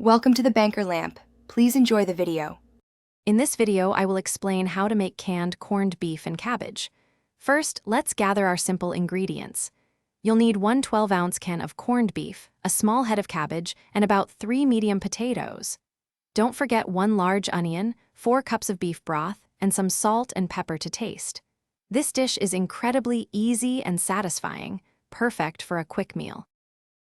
Welcome to the Banker Lamp. Please enjoy the video. In this video, I will explain how to make canned corned beef and cabbage. First, let's gather our simple ingredients. You'll need one 12-ounce can of corned beef, a small head of cabbage, and about 3 medium potatoes. Don't forget 1 large onion, 4 cups of beef broth, and some salt and pepper to taste. This dish is incredibly easy and satisfying, perfect for a quick meal.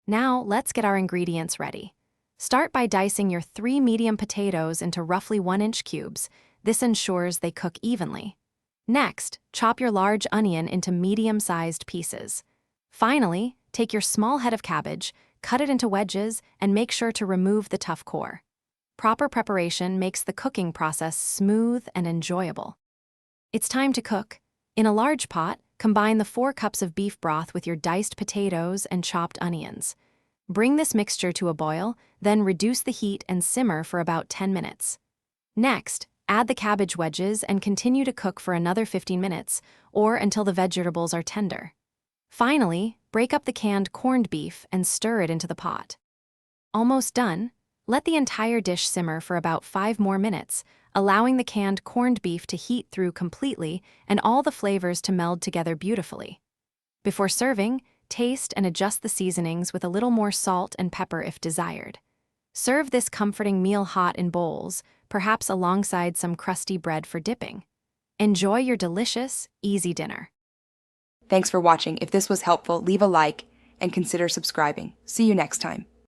Now, let's get our ingredients ready. Start by dicing your 3 medium potatoes into roughly 1-inch cubes. This ensures they cook evenly. Next, chop your large onion into medium-sized pieces. Finally, take your small head of cabbage, cut it into wedges, and make sure to remove the tough core. Proper preparation makes the cooking process smooth and enjoyable. It's time to cook. In a large pot, combine the 4 cups of beef broth with your diced potatoes and chopped onions. Bring this mixture to a boil, then reduce the heat and simmer for about 10 minutes. Next, add the cabbage wedges and continue to cook for another 15 minutes, or until the vegetables are tender. Finally, break up the canned corned beef and stir it into the pot. Almost done, let the entire dish simmer for about 5 more minutes, allowing the canned corned beef to heat through completely and all the flavors to meld together beautifully. Before serving, taste and adjust the seasonings with a little more salt and pepper if desired. Serve this comforting meal hot in bowls, perhaps alongside some crusty bread for dipping. Enjoy your delicious, easy dinner. Thanks for watching. If this was helpful, leave a like and consider subscribing. See you next time.